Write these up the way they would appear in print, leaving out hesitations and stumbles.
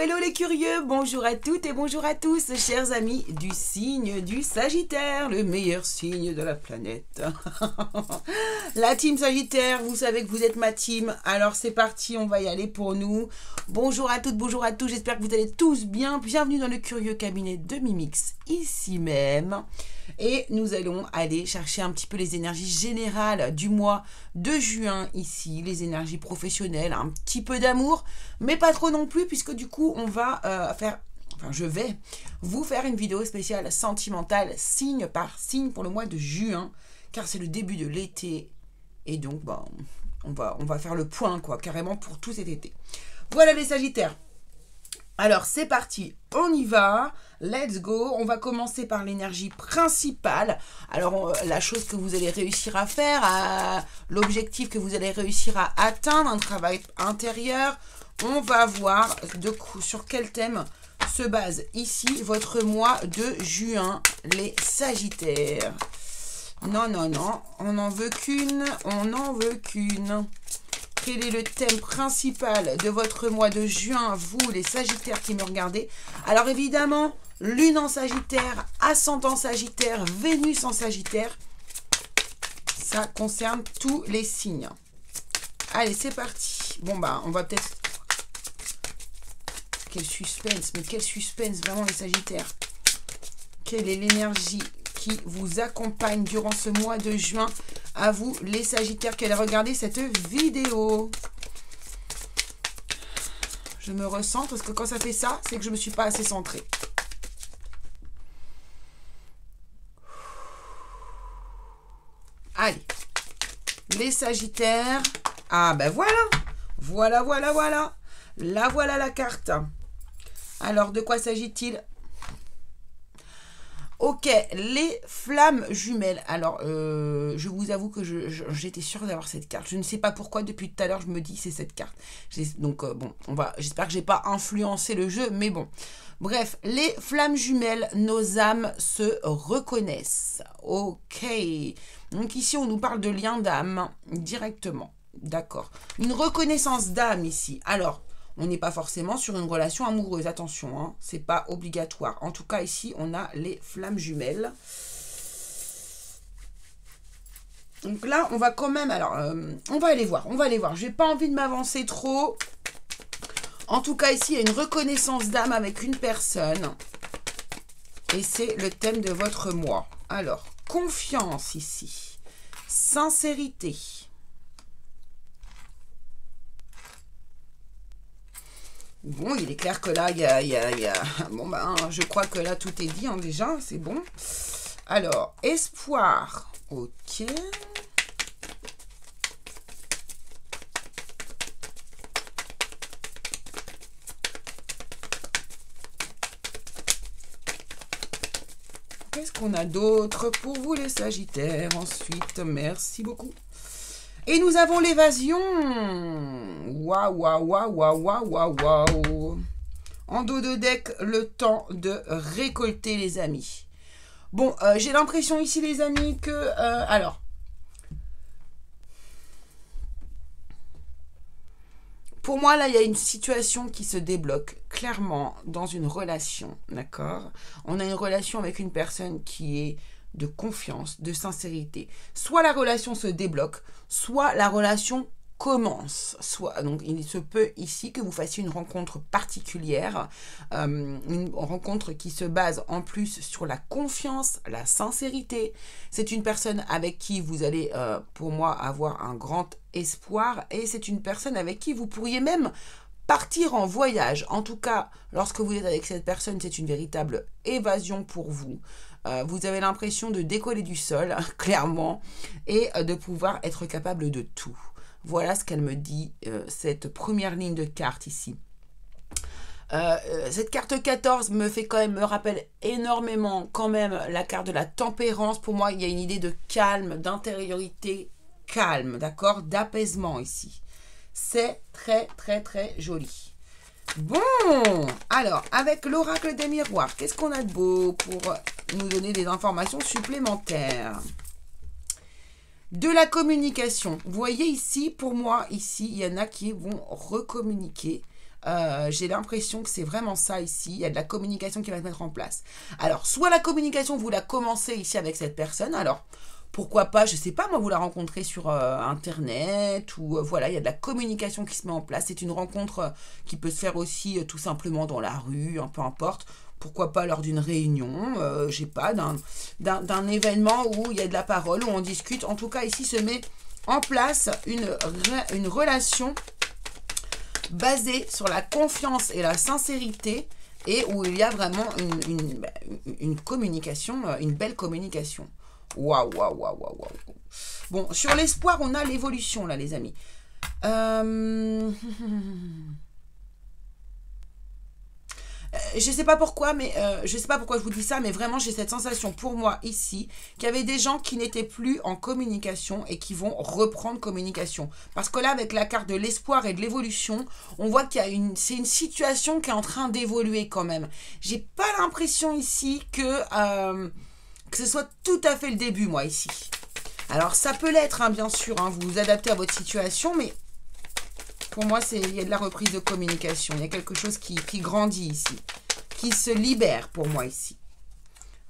hello les curieux, bonjour à toutes et bonjour à tous, chers amis du signe du Sagittaire, le meilleur signe de la planète. La team Sagittaire, vous savez que vous êtes ma team, alors c'est parti, on va y aller pour nous. Bonjour à toutes, bonjour à tous, j'espère que vous allez tous bien. Bienvenue dans le curieux cabinet de Mimix, ici même. Et nous allons aller chercher un petit peu les énergies générales du mois de juin ici, les énergies professionnelles, un petit peu d'amour, mais pas trop non plus, puisque du coup on va je vais vous faire une vidéo spéciale sentimentale, signe par signe pour le mois de juin, car c'est le début de l'été, et donc on va faire le point quoi, carrément pour tout cet été. Voilà les Sagittaires. Alors c'est parti, on y va, let's go. On va commencer par l'énergie principale. Alors la chose que vous allez réussir à faire, l'objectif que vous allez réussir à atteindre, un travail intérieur. On va voir sur quel thème se base ici votre mois de juin, les Sagittaires. Non, non, non, on n'en veut qu'une, on n'en veut qu'une. Quel est le thème principal de votre mois de juin, vous les Sagittaires qui me regardez? Alors évidemment, Lune en Sagittaire, Ascendant Sagittaire, Vénus en Sagittaire, ça concerne tous les signes. Allez, c'est parti. Bon on va peut-être... Quel suspense, mais quel suspense vraiment les Sagittaires. Quelle est l'énergie qui vous accompagne durant ce mois de juin? À vous, les Sagittaires, qui allez regarder cette vidéo. Je me ressens parce que quand ça fait ça, c'est que je ne me suis pas assez centrée. Allez. Les Sagittaires. Ah ben voilà. Voilà, voilà, voilà. Là, voilà la carte. Alors, de quoi s'agit-il? Ok, les flammes jumelles. Alors, je vous avoue que j'étais sûre d'avoir cette carte. Je ne sais pas pourquoi, depuis tout à l'heure, je me dis c'est cette carte. Donc, bon, j'espère que je n'ai pas influencé le jeu, mais bon. Bref, les flammes jumelles, nos âmes se reconnaissent. Ok. Donc ici, on nous parle de lien d'âme directement. D'accord. Une reconnaissance d'âme ici. Alors, on n'est pas forcément sur une relation amoureuse, attention, hein, c'est pas obligatoire. En tout cas, ici, on a les flammes jumelles. Donc là, on va quand même, alors, on va aller voir, Je n'ai pas envie de m'avancer trop. En tout cas, ici, il y a une reconnaissance d'âme avec une personne. Et c'est le thème de votre mois. Alors, confiance ici, sincérité. Bon, il est clair que là, il y a... Bon, je crois que là, tout est dit, hein, déjà, c'est bon. Alors, espoir. Ok. Qu'est-ce qu'on a d'autre pour vous, les Sagittaires? Ensuite, merci beaucoup. Et nous avons l'évasion. Waouh, waouh, waouh, waouh, waouh, waouh. En dos de deck, le temps de récolter, les amis. Bon, j'ai l'impression ici, les amis, que... alors... Pour moi, là, il y a une situation qui se débloque clairement dans une relation, d'accord? On a une relation avec une personne qui est de confiance, de sincérité. Soit la relation se débloque, soit la relation commence. Donc, il se peut ici que vous fassiez une rencontre particulière, une rencontre qui se base en plus sur la confiance, la sincérité. C'est une personne avec qui vous allez, pour moi, avoir un grand espoir, et c'est une personne avec qui vous pourriez même partir en voyage. En tout cas, lorsque vous êtes avec cette personne, c'est une véritable évasion pour vous. Vous avez l'impression de décoller du sol, clairement, et de pouvoir être capable de tout. Voilà ce qu'elle me dit, cette première ligne de carte ici. Cette carte 14 me rappelle énormément quand même la carte de la tempérance. Pour moi, il y a une idée de calme, d'intériorité calme, d'accord, d'apaisement ici. C'est très, très, très joli. Bon, alors, avec l'oracle des miroirs, qu'est-ce qu'on a de beau pour nous donner des informations supplémentaires? De la communication. Vous voyez ici, pour moi, ici, il y en a qui vont recommuniquer J'ai l'impression que c'est vraiment ça ici. Il y a de la communication qui va se mettre en place. Alors, soit la communication, vous la commencez ici avec cette personne. Alors, pourquoi pas, je sais pas, moi, vous la rencontrez sur Internet ou voilà, il y a de la communication qui se met en place. C'est une rencontre qui peut se faire aussi tout simplement dans la rue, peu importe. Pourquoi pas lors d'une réunion, je sais pas, d'un événement où il y a de la parole, où on discute. En tout cas, ici se met en place une relation basée sur la confiance et la sincérité et où il y a vraiment une communication, une belle communication. Waouh, waouh, waouh, waouh, waouh. Bon, sur l'espoir, on a l'évolution, là, les amis. Je sais pas pourquoi, mais je sais pas pourquoi je vous dis ça, mais vraiment j'ai cette sensation pour moi ici qu'il y avait des gens qui n'étaient plus en communication et qui vont reprendre communication. Parce que là, avec la carte de l'espoir et de l'évolution, on voit qu'il y a c'est une situation qui est en train d'évoluer quand même. J'ai pas l'impression ici que ce soit tout à fait le début, moi ici. Alors ça peut l'être, hein, bien sûr, hein, vous vous adaptez à votre situation, mais pour moi, il y a de la reprise de communication. Il y a quelque chose qui grandit ici, qui se libère pour moi ici.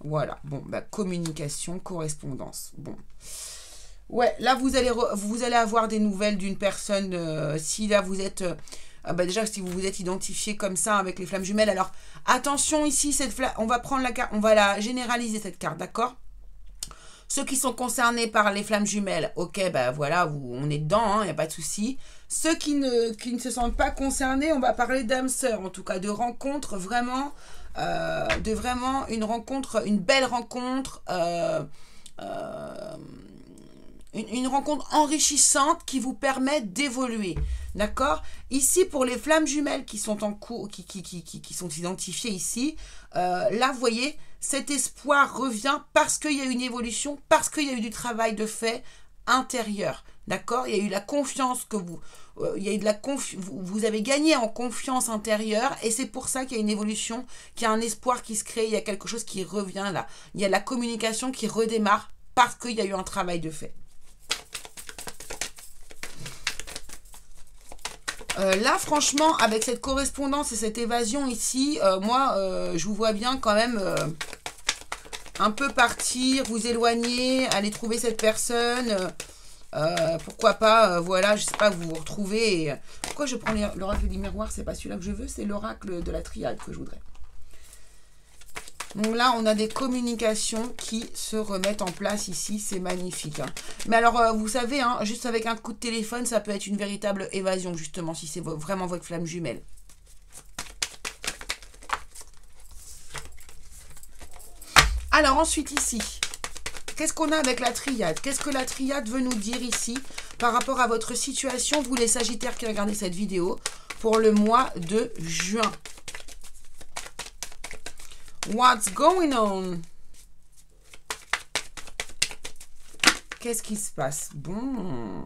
Voilà. Bon, bah, communication, correspondance. Bon. Ouais, là, vous allez avoir des nouvelles d'une personne. Si là, vous êtes... bah déjà, si vous vous êtes identifié comme ça avec les flammes jumelles. Alors, attention ici, on va prendre la carte, on va la généraliser, cette carte, d'accord ? Ceux qui sont concernés par les flammes jumelles, ok, bah voilà, on est dedans, il n'y a pas de souci. Ceux qui ne se sentent pas concernés, on va parler d'âme sœur, en tout cas, de rencontres vraiment, une rencontre, une belle rencontre, une rencontre enrichissante qui vous permet d'évoluer. D'accord ? Ici, pour les flammes jumelles qui sont en cours, qui sont identifiées ici, là, vous voyez, cet espoir revient parce qu'il y a une évolution, parce qu'il y a eu du travail de fait intérieur. D'accord ? Il y a eu la confiance que il y a eu de la vous avez gagné en confiance intérieure et c'est pour ça qu'il y a une évolution, qu'il y a un espoir qui se crée, il y a quelque chose qui revient là. Il y a la communication qui redémarre parce qu'il y a eu un travail de fait. Là, franchement, avec cette correspondance et cette évasion ici, moi, je vous vois bien quand même un peu partir, vous éloigner, aller trouver cette personne. Pourquoi pas, voilà, je sais pas, vous vous retrouvez. Pourquoi je prends l'oracle du miroir? C'est pas celui-là que je veux, c'est l'oracle de la triade que je voudrais. Donc là, on a des communications qui se remettent en place ici. C'est magnifique. Hein. Mais alors, vous savez, hein, juste avec un coup de téléphone, ça peut être une véritable évasion, justement, si c'est vraiment votre flamme jumelle. Alors, ensuite, ici, qu'est-ce qu'on a avec la triade? Qu'est-ce que la triade veut nous dire ici par rapport à votre situation, vous les Sagittaires qui regardez cette vidéo, pour le mois de juin? What's going on? Qu'est-ce qui se passe? Bon.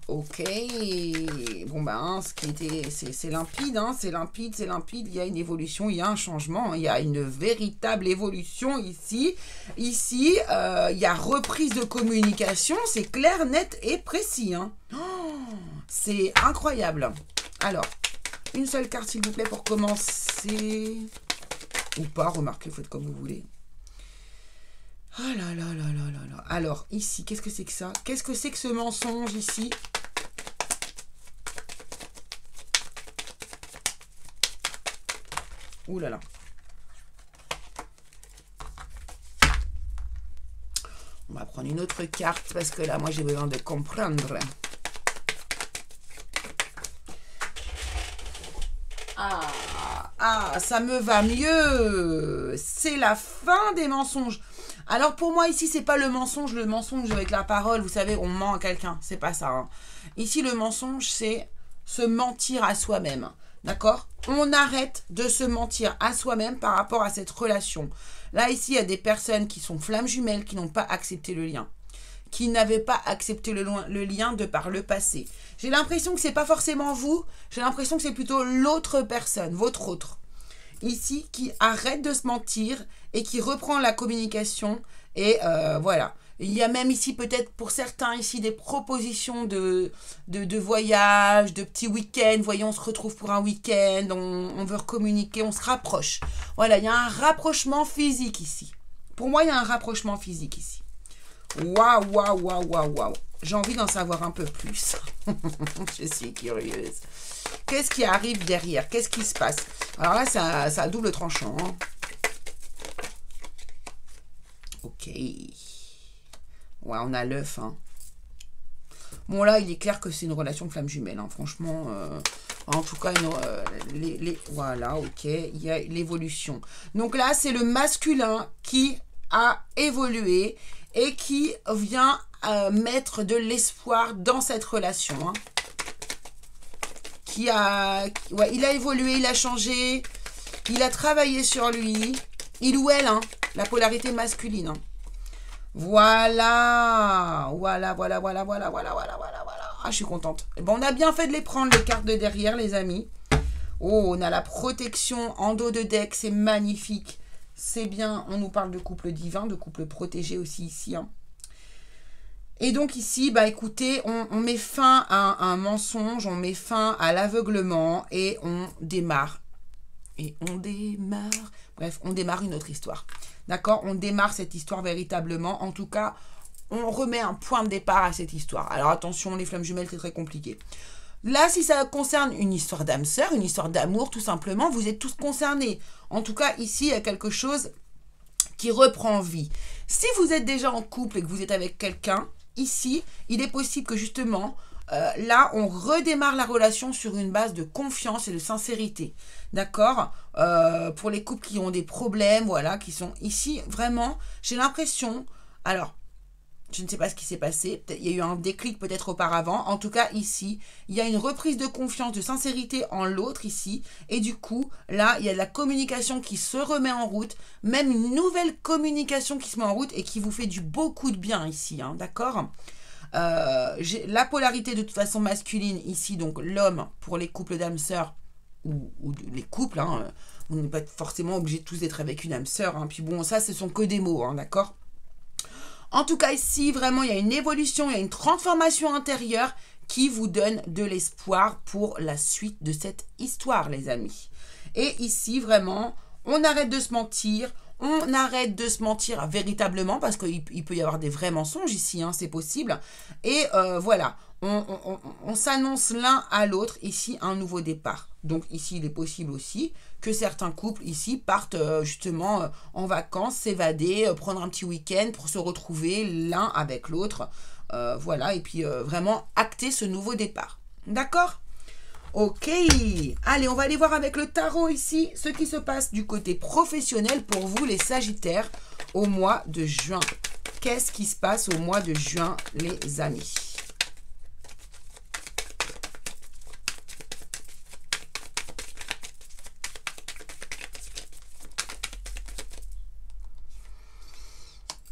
Ok. Bon ben, c'est limpide, hein, c'est limpide, c'est limpide. Il y a une évolution, il y a un changement, il y a une véritable évolution ici. Ici, il y a reprise de communication, c'est clair, net et précis. Hein. Oh, c'est incroyable. Alors, une seule carte, s'il vous plaît, pour commencer. Ou pas, remarquez, faites comme vous voulez. Oh là là là là là là. Alors, ici, qu'est-ce que c'est que ça? Qu'est-ce que c'est que ce mensonge, ici? Ouh là là. On va prendre une autre carte, parce que là, moi, j'ai besoin de comprendre. Ah, ça me va mieux. C'est la fin des mensonges. Alors pour moi ici, c'est pas le mensonge avec la parole, vous savez, on ment à quelqu'un, c'est pas ça. Hein. Ici, le mensonge, c'est se mentir à soi-même. D'accord? On arrête de se mentir à soi-même par rapport à cette relation. Là, ici, il y a des personnes qui sont flammes jumelles, qui n'ont pas accepté le lien. Qui n'avaient pas accepté le lien de par le passé. J'ai l'impression que c'est pas forcément vous, j'ai l'impression que c'est plutôt l'autre personne, votre autre. Ici, qui arrête de se mentir et qui reprend la communication. Et voilà. Il y a même ici peut-être pour certains ici des propositions de voyage, de petits week-ends. Voyez, on se retrouve pour un week-end, on veut recommuniquer, on se rapproche. Voilà, il y a un rapprochement physique ici. Pour moi, il y a un rapprochement physique ici. Waouh, waouh, waouh, waouh, waouh. J'ai envie d'en savoir un peu plus. Je suis curieuse. Qu'est-ce qui arrive derrière? Qu'est-ce qui se passe? Alors là, ça a double tranchant. Hein. Ok. Ouais, on a l'œuf. Hein. Bon, là, il est clair que c'est une relation flamme jumelle. Hein. Franchement, en tout cas, voilà, ok. Il y a l'évolution. Donc là, c'est le masculin qui a évolué et qui vient mettre de l'espoir dans cette relation. Hein. Il a évolué, il a changé, il a travaillé sur lui. Il ou elle, hein, la polarité masculine. Hein. Voilà. Ah, je suis contente. Bon, on a bien fait de les prendre, les cartes de derrière, les amis. Oh, on a la protection en dos de deck, c'est magnifique. C'est bien, on nous parle de couple divin, de couple protégé aussi ici. Hein. Et donc ici, bah écoutez, on met fin à un mensonge, on met fin à l'aveuglement et on démarre. Bref, on démarre une autre histoire. D'accord? On démarre cette histoire véritablement. En tout cas, on remet un point de départ à cette histoire. Alors attention, les flammes jumelles, c'est très compliqué. Là, si ça concerne une histoire d'âme sœur, une histoire d'amour, tout simplement, vous êtes tous concernés. En tout cas, ici, il y a quelque chose qui reprend vie. Si vous êtes déjà en couple et que vous êtes avec quelqu'un, ici, il est possible que justement, là, on redémarre la relation sur une base de confiance et de sincérité. D'accord? Pour les couples qui ont des problèmes, voilà, qui sont ici, vraiment, j'ai l'impression, alors, je ne sais pas ce qui s'est passé, il y a eu un déclic peut-être auparavant, en tout cas ici, il y a une reprise de confiance, de sincérité en l'autre ici, et du coup, là, il y a de la communication qui se remet en route, même une nouvelle communication qui se met en route et qui vous fait beaucoup de bien ici, hein, d'accord? J'ai la polarité de toute façon masculine ici, donc l'homme pour les couples d'âmes sœurs, ou les couples, hein, on n'est pas forcément obligé tous d'être avec une âme sœur, hein, puis bon, ça, ce sont que des mots, hein, d'accord? En tout cas, ici, vraiment, il y a une évolution, il y a une transformation intérieure qui vous donne de l'espoir pour la suite de cette histoire, les amis. Et ici, vraiment, on arrête de se mentir, véritablement, parce qu'il peut y avoir des vrais mensonges ici, hein, c'est possible. Et voilà, on s'annonce l'un à l'autre, ici, un nouveau départ. Donc ici, il est possible aussi que certains couples ici partent justement en vacances, s'évader, prendre un petit week-end pour se retrouver l'un avec l'autre. Voilà, et puis vraiment acter ce nouveau départ. D'accord ? Ok, allez, on va aller voir avec le tarot ici ce qui se passe du côté professionnel pour vous, les Sagittaires, au mois de juin. Qu'est-ce qui se passe au mois de juin, les amis ?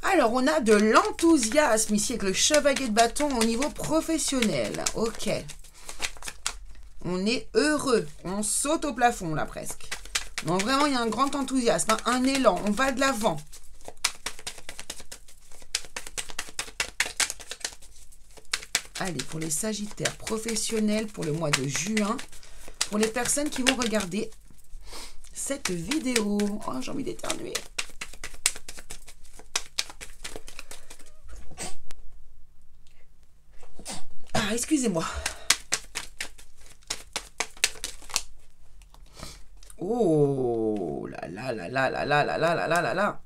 Alors, on a de l'enthousiasme ici avec le chevalier de bâton au niveau professionnel. Ok. On est heureux. On saute au plafond, là, presque. Donc, vraiment, il y a un grand enthousiasme, hein, un élan. On va de l'avant. Allez, pour les Sagittaires professionnels, pour le mois de juin, pour les personnes qui vont regarder cette vidéo. Oh, j'ai envie d'éternuer. Ah, excusez-moi. Oh là là là là là là là là là là là là.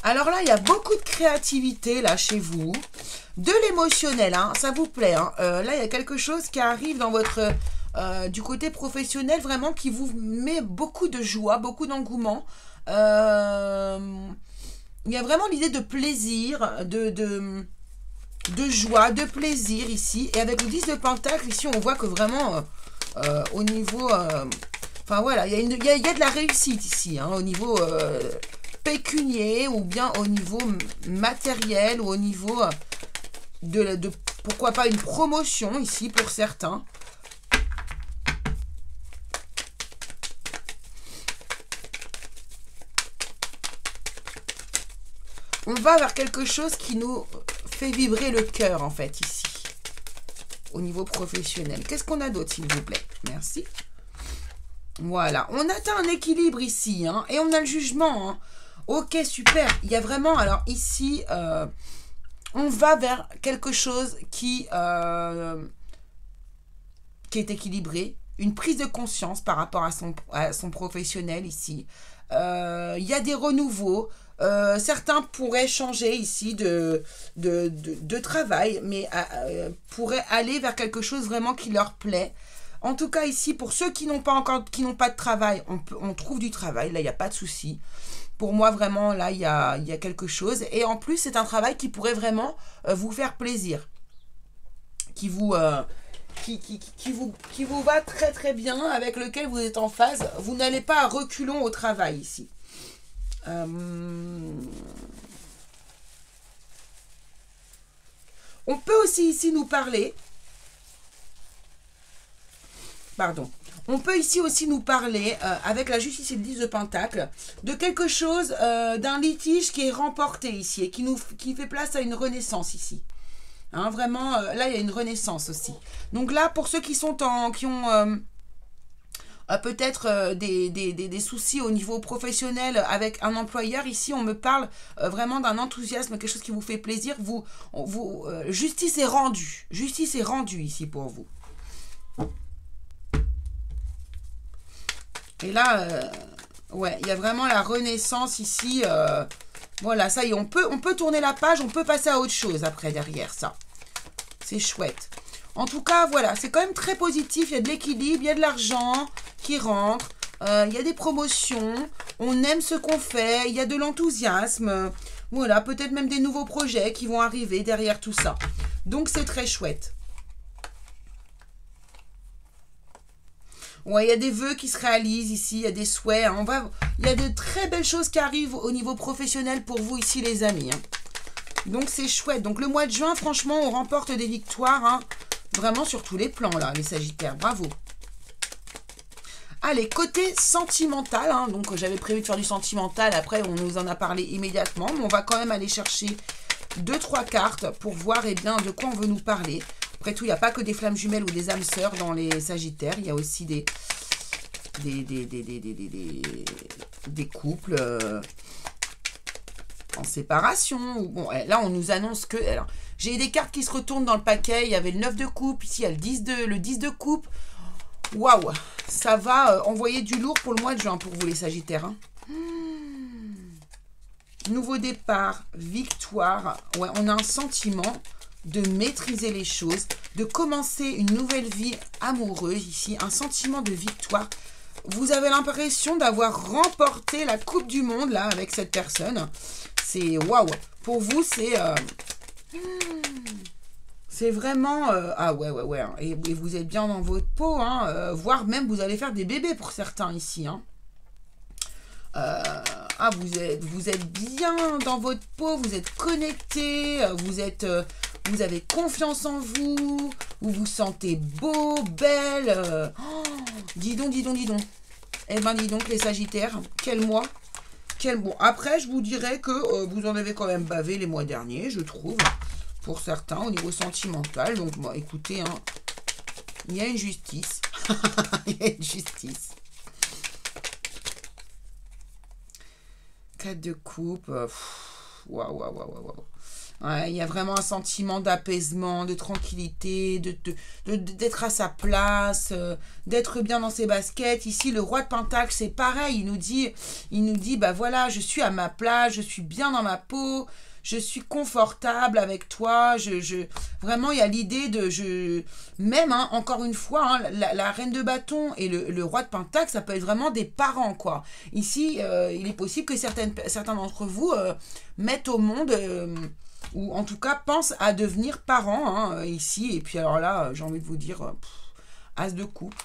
Alors là, il y a beaucoup de créativité là chez vous, de l'émotionnel, hein, ça vous plaît. Hein. Là, il y a quelque chose qui arrive dans votre du côté professionnel vraiment qui vous met beaucoup de joie, beaucoup d'engouement. Il y a vraiment l'idée de plaisir, de joie, de plaisir ici. Et avec le 10 de Pentacle, ici, on voit que vraiment, au niveau... Enfin, voilà, il y a de la réussite ici, hein, au niveau pécunier, ou bien au niveau matériel, ou au niveau de pourquoi pas, une promotion ici, pour certains. on va vers quelque chose qui nous fait vibrer le cœur, en fait, ici. Au niveau professionnel. Qu'est-ce qu'on a d'autre, s'il vous plaît? Merci. Voilà. On atteint un équilibre ici, hein, et on a le jugement, hein. Ok, super. Il y a vraiment, alors ici, on va vers quelque chose qui est équilibré. Une prise de conscience par rapport à son professionnel ici. Il y a des renouveaux. Certains pourraient changer ici de travail, mais pourraient aller vers quelque chose vraiment qui leur plaît. En tout cas ici, pour ceux qui n'ont pas de travail, on trouve du travail, là il n'y a pas de souci. Pour moi vraiment, là il y a quelque chose. Et en plus, c'est un travail qui pourrait vraiment vous faire plaisir. Qui vous va très très bien, avec lequel vous êtes en phase. Vous n'allez pas à reculons au travail ici. On peut aussi ici nous parler. Pardon. On peut ici aussi nous parler, avec la justice et le 10 de Pentacle, de quelque chose, d'un litige qui est remporté ici et qui fait place à une renaissance ici. Hein, vraiment, là, il y a une renaissance aussi. Donc là, pour ceux qui ont peut-être des soucis au niveau professionnel avec un employeur, ici, on me parle vraiment d'un enthousiasme, quelque chose qui vous fait plaisir. Justice est rendue. Justice est rendue ici pour vous. Et là, ouais, il y a vraiment la renaissance ici. Voilà, ça y est, on peut tourner la page, on peut passer à autre chose après, derrière ça. C'est chouette. En tout cas, voilà, c'est quand même très positif. Il y a de l'équilibre, il y a de l'argent qui rentre, il y a des promotions, on aime ce qu'on fait, il y a de l'enthousiasme. Voilà, peut-être même des nouveaux projets qui vont arriver derrière tout ça. Donc, c'est très chouette. Ouais, il y a des vœux qui se réalisent ici, il y a des souhaits. Hein, il y a de très belles choses qui arrivent au niveau professionnel pour vous ici, les amis. Hein. Donc, c'est chouette. Donc, le mois de juin, franchement, on remporte des victoires. Hein, vraiment sur tous les plans, là, les Sagittaires. Bravo. Allez, côté sentimental. Hein, donc, j'avais prévu de faire du sentimental. Après, on nous en a parlé immédiatement. Mais on va quand même aller chercher 2-3 cartes pour voir eh bien, de quoi on veut nous parler. Après tout, il n'y a pas que des flammes jumelles ou des âmes sœurs dans les Sagittaires. Il y a aussi des couples en séparation. Bon, là, on nous annonce que... Alors, j'ai des cartes qui se retournent dans le paquet. Il y avait le 9 de coupe. Ici, il y a le 10 de coupe. Waouh! Ça va envoyer du lourd pour le mois de juin pour vous, les Sagittaires. Hein. Nouveau départ, victoire. Ouais, on a un sentiment de maîtriser les choses, de commencer une nouvelle vie amoureuse ici, un sentiment de victoire. Vous avez l'impression d'avoir remporté la Coupe du Monde là avec cette personne. C'est waouh. Pour vous, c'est vraiment ah ouais. Hein. Et vous êtes bien dans votre peau, hein. Voire même vous allez faire des bébés pour certains ici. Hein. Vous êtes bien dans votre peau, vous êtes connecté, vous avez confiance en vous, vous vous sentez beau, belle. Dis donc. Eh ben, dis donc, les Sagittaires, quel mois. Bon, après, je vous dirais que vous en avez quand même bavé les mois derniers, je trouve, pour certains, au niveau sentimental. Donc, bon, écoutez, hein, il y a une justice. Il y a une justice. 4 de coupe. Waouh. Ouais, il y a vraiment un sentiment d'apaisement, de tranquillité, d'être à sa place, d'être bien dans ses baskets. Ici, le roi de Pentacle, c'est pareil. Il nous dit, bah voilà, je suis à ma place, je suis bien dans ma peau, je suis confortable avec toi. Vraiment, il y a l'idée de... Même, hein, encore une fois, hein, la reine de bâton et le roi de Pentacle, ça peut être vraiment des parents, quoi. Ici, il est possible que certains d'entre vous mettent au monde... ou en tout cas pense à devenir parent hein, ici. Et puis alors là, j'ai envie de vous dire, as de coupe,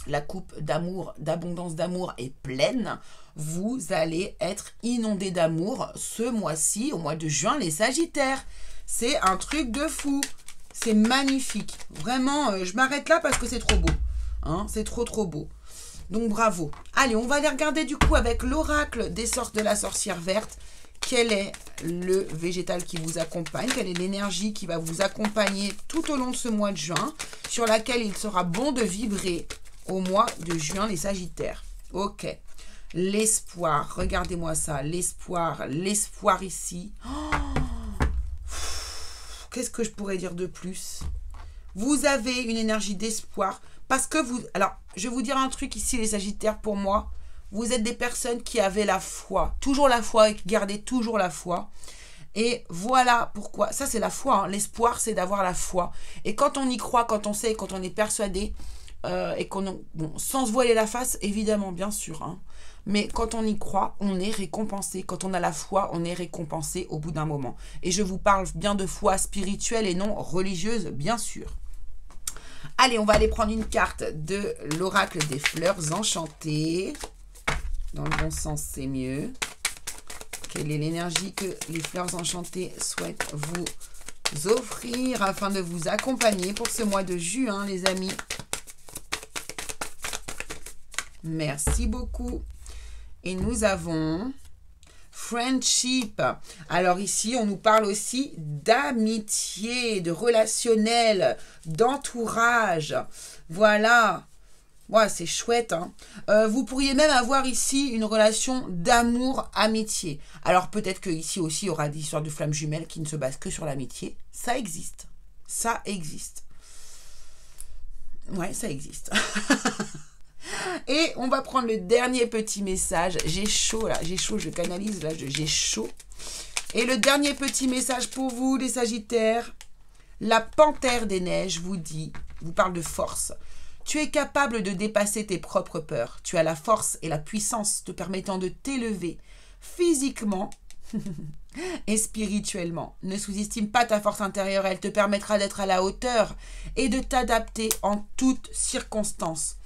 la coupe d'amour, d'abondance d'amour est pleine. Vous allez être inondé d'amour ce mois-ci, au mois de juin, les Sagittaires. C'est un truc de fou. C'est magnifique. Vraiment, je m'arrête là parce que c'est trop beau. Hein, c'est trop beau. Donc bravo. Allez, on va aller regarder du coup avec l'oracle des sortes de la sorcière verte. quel est le végétal qui vous accompagne, quelle est l'énergie qui va vous accompagner tout au long de ce mois de juin, sur laquelle il sera bon de vibrer au mois de juin, les Sagittaires. Ok. L'espoir, regardez-moi ça, l'espoir ici. Oh, qu'est-ce que je pourrais dire de plus? Vous avez une énergie d'espoir parce que vous... Alors, je vais vous dire un truc ici, les Sagittaires, pour moi. Vous êtes des personnes qui avaient la foi, toujours la foi et qui gardaient toujours la foi. Et voilà pourquoi. Ça, c'est la foi. Hein. L'espoir, c'est d'avoir la foi. Et quand on y croit, quand on sait, quand on est persuadé, et qu'on... Bon, sans se voiler la face, évidemment, bien sûr. Hein. Mais quand on y croit, on est récompensé. Quand on a la foi, on est récompensé au bout d'un moment. Et je vous parle bien de foi spirituelle et non religieuse, bien sûr. Allez, on va aller prendre une carte de l'oracle des fleurs enchantées. Dans le bon sens, c'est mieux. Quelle est l'énergie que les fleurs enchantées souhaitent vous offrir afin de vous accompagner pour ce mois de juin, les amis? Merci beaucoup. Et nous avons friendship. Alors ici, on nous parle aussi d'amitié, de relationnel, d'entourage. Voilà. Ouais, c'est chouette. Hein. Vous pourriez même avoir ici une relation d'amour-amitié. Alors peut-être qu'ici aussi, il y aura des histoires de flammes jumelles qui ne se basent que sur l'amitié. Ça existe. Ça existe. Ouais, ça existe. Et on va prendre le dernier petit message. J'ai chaud là, j'ai chaud, je canalise là, j'ai chaud. Et le dernier petit message pour vous, les Sagittaires. La panthère des neiges vous parle de force. Tu es capable de dépasser tes propres peurs. Tu as la force et la puissance te permettant de t'élever physiquement et spirituellement. Ne sous-estime pas ta force intérieure. Elle te permettra d'être à la hauteur et de t'adapter en toutes circonstances.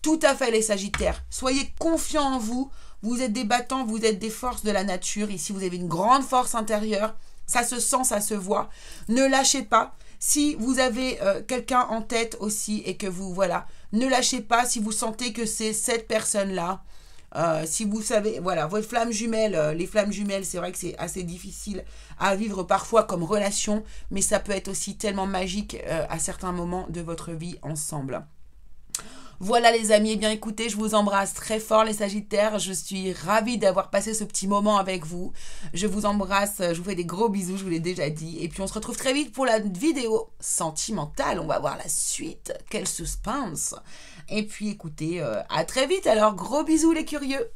Tout à fait, les Sagittaires. Soyez confiants en vous. Vous êtes des battants, vous êtes des forces de la nature. Ici, vous avez une grande force intérieure. Ça se sent, ça se voit. Ne lâchez pas. Si vous avez quelqu'un en tête aussi et que vous, voilà, ne lâchez pas si vous sentez que c'est cette personne-là. Si vous savez, voilà, votre flamme jumelle, les flammes jumelles, c'est vrai que c'est assez difficile à vivre parfois comme relation, mais ça peut être aussi tellement magique à certains moments de votre vie ensemble. Voilà les amis, eh bien écoutez, je vous embrasse très fort les Sagittaires, je suis ravie d'avoir passé ce petit moment avec vous, je vous embrasse, je vous fais des gros bisous, je vous l'ai déjà dit, et puis on se retrouve très vite pour la vidéo sentimentale, on va voir la suite, quel suspense, et puis écoutez, à très vite alors, gros bisous les curieux.